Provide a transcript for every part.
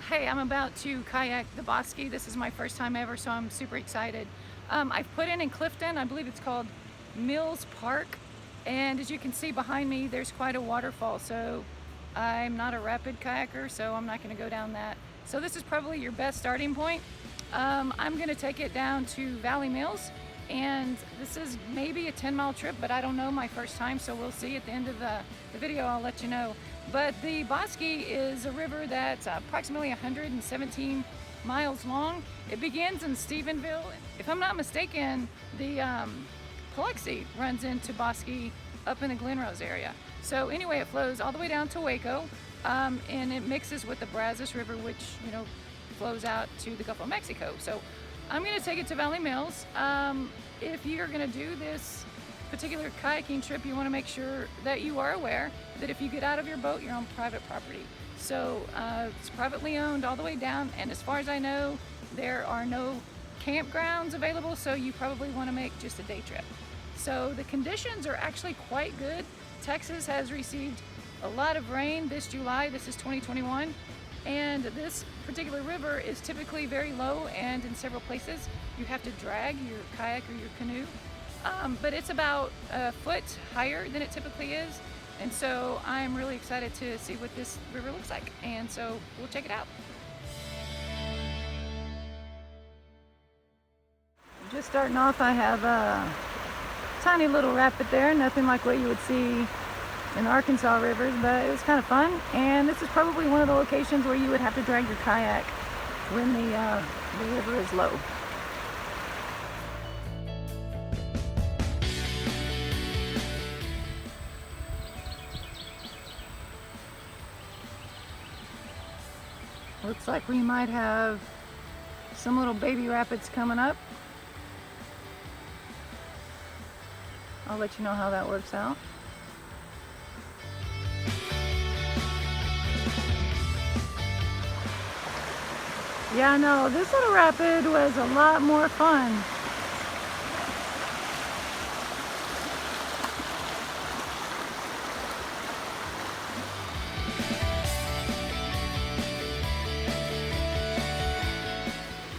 Hey, I'm about to kayak the Bosque. This is my first time ever, so I'm super excited. I've put in Clifton, I believe it's called Mills Park, and as you can see behind me, there's quite a waterfall. So I'm not a rapid kayaker, so I'm not going to go down that. So this is probably your best starting point. I'm going to take it down to Valley Mills, and this is maybe a 10-mile trip, but I don't know, my first time, so we'll see at the end of the video. I'll let you know. But the Bosque is a river that's approximately 117 miles long. It begins in Stephenville. If I'm not mistaken, the Biloxi runs into Bosque up in the Glen Rose area. So anyway, it flows all the way down to Waco, and it mixes with the Brazos River, which flows out to the Gulf of Mexico. So I'm going to take it to Valley Mills. If you're going to do this particular kayaking trip, you want to make sure that you are aware that if you get out of your boat, you're on private property. So it's privately owned all the way down, and as far as I know, there are no campgrounds available, so you probably want to make just a day trip. So the conditions are actually quite good. Texas has received a lot of rain this July. This is 2021, and this particular river is typically very low, and in several places you have to drag your kayak or your canoe. But it's about a foot higher than it typically is, and so I'm really excited to see what this river looks like, and so we'll check it out. Just starting off, I have a tiny little rapid there, nothing like what you would see in Arkansas rivers, but it was kind of fun. And this is probably one of the locations where you would have to drag your kayak when the river is low. Looks like we might have some little baby rapids coming up. I'll let you know how that works out. Yeah, no, this little rapid was a lot more fun.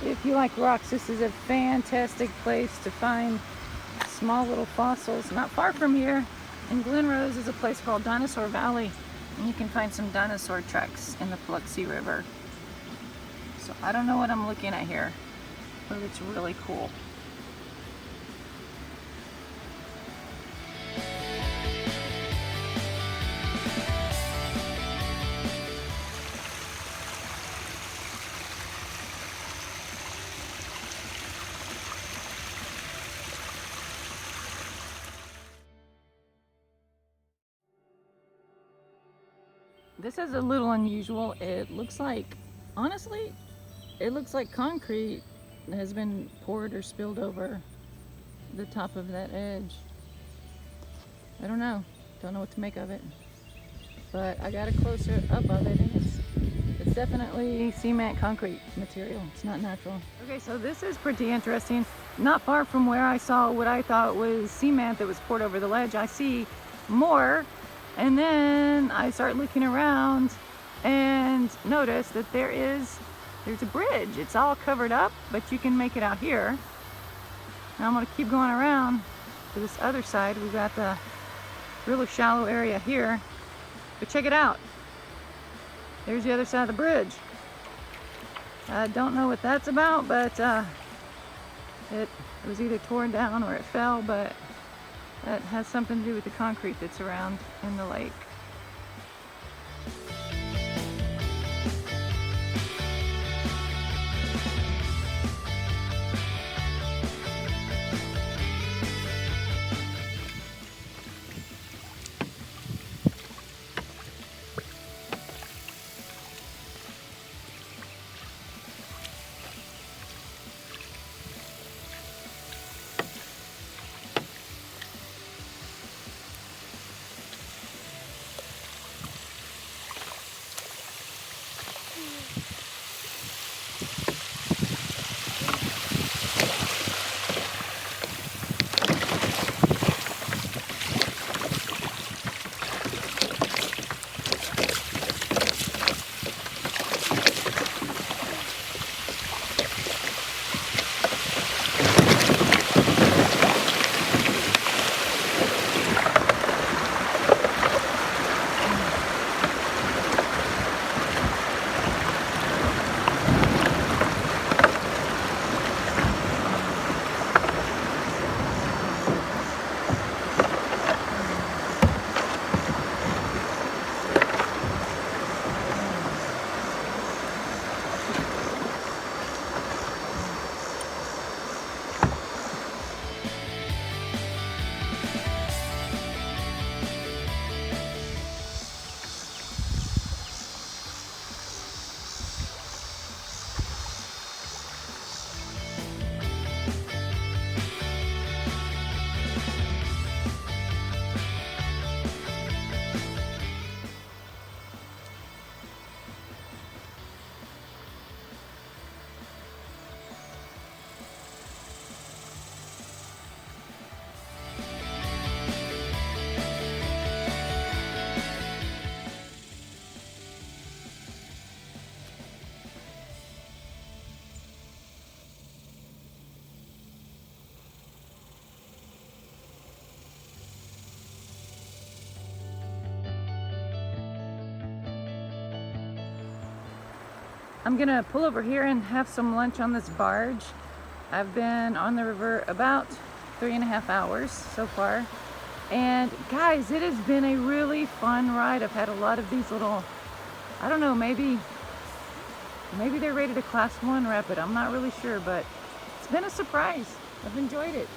If you like rocks, this is a fantastic place to find small little fossils. Not far from here in Glen Rose is a place called Dinosaur Valley, and you can find some dinosaur tracks in the Biloxi River. So I don't know what I'm looking at here, but it's really cool. This is a little unusual. It looks like, honestly, it looks like concrete has been poured or spilled over the top of that edge. I don't know what to make of it, but I got a closer up of it, and it's definitely cement concrete material. It's not natural. Okay, so this is pretty interesting. Not far from where I saw what I thought was cement that was poured over the ledge, I see more. And then I start looking around and notice that there's a bridge. It's all covered up, but you can make it out here. Now I'm gonna keep going around to this other side. We've got the really shallow area here, but check it out. There's the other side of the bridge. I don't know what that's about, but it was either torn down or it fell, but that has something to do with the concrete that's around in the lake. I'm gonna pull over here and have some lunch on this barge. I've been on the river about 3.5 hours so far. And guys, it has been a really fun ride. I've had a lot of these little, I don't know, maybe they're rated a class 1 rapid. I'm not really sure, but it's been a surprise. I've enjoyed it.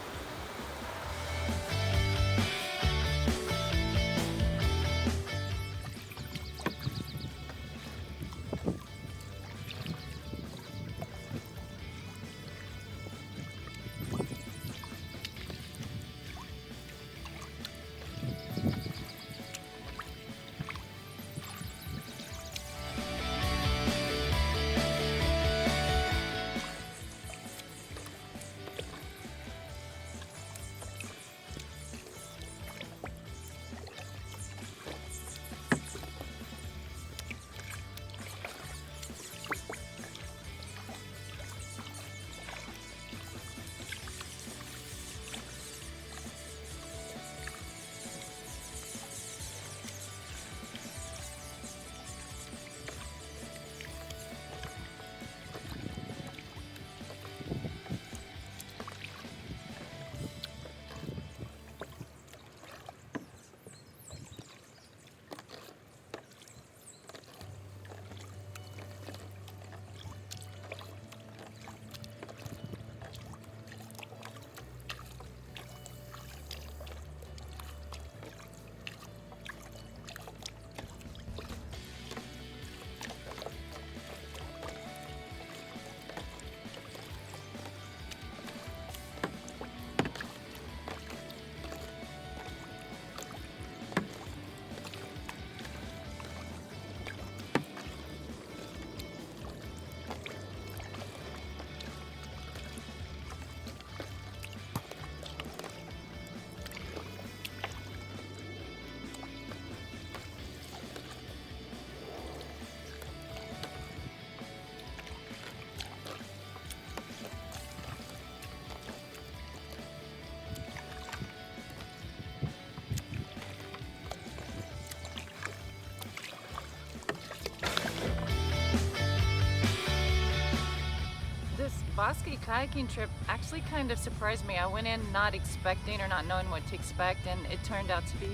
Bosque kayaking trip actually kind of surprised me. I went in not expecting or not knowing what to expect, and it turned out to be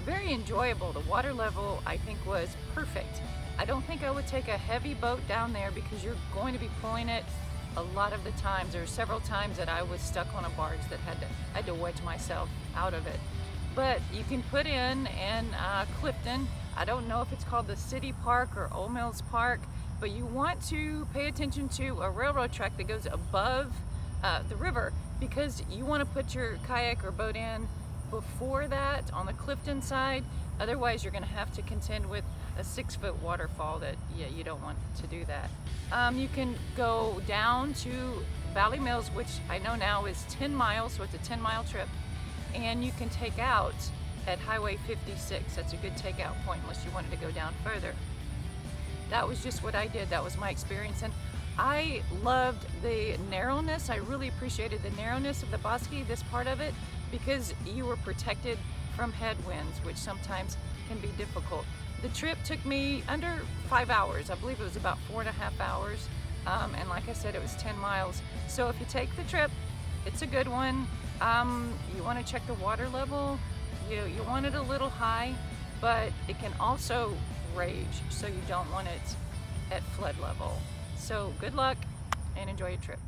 very enjoyable. The water level, I think, was perfect. I don't think I would take a heavy boat down there because you're going to be pulling it a lot of the times. There were several times that I was stuck on a barge that I had to wedge myself out of it. But you can put in Clifton. I don't know if it's called the City Park or Old Mills Park, but you want to pay attention to a railroad track that goes above the river, because you want to put your kayak or boat in before that on the Clifton side. Otherwise, you're going to have to contend with a 6-foot waterfall that, yeah, you don't want to do that. You can go down to Valley Mills, which I know now is 10 miles, so it's a 10-mile trip. And you can take out at Highway 56. That's a good takeout point unless you wanted to go down further. That was just what I did. That was my experience, and I loved the narrowness. I really appreciated the narrowness of the Bosque, this part of it, because you were protected from headwinds, which sometimes can be difficult. The trip took me under 5 hours. I believe it was about 4.5 hours, and like I said, it was 10 miles. So if you take the trip, it's a good one. You want to check the water level. You want it a little high, but it can also rage, so you don't want it at flood level. So good luck and enjoy your trip.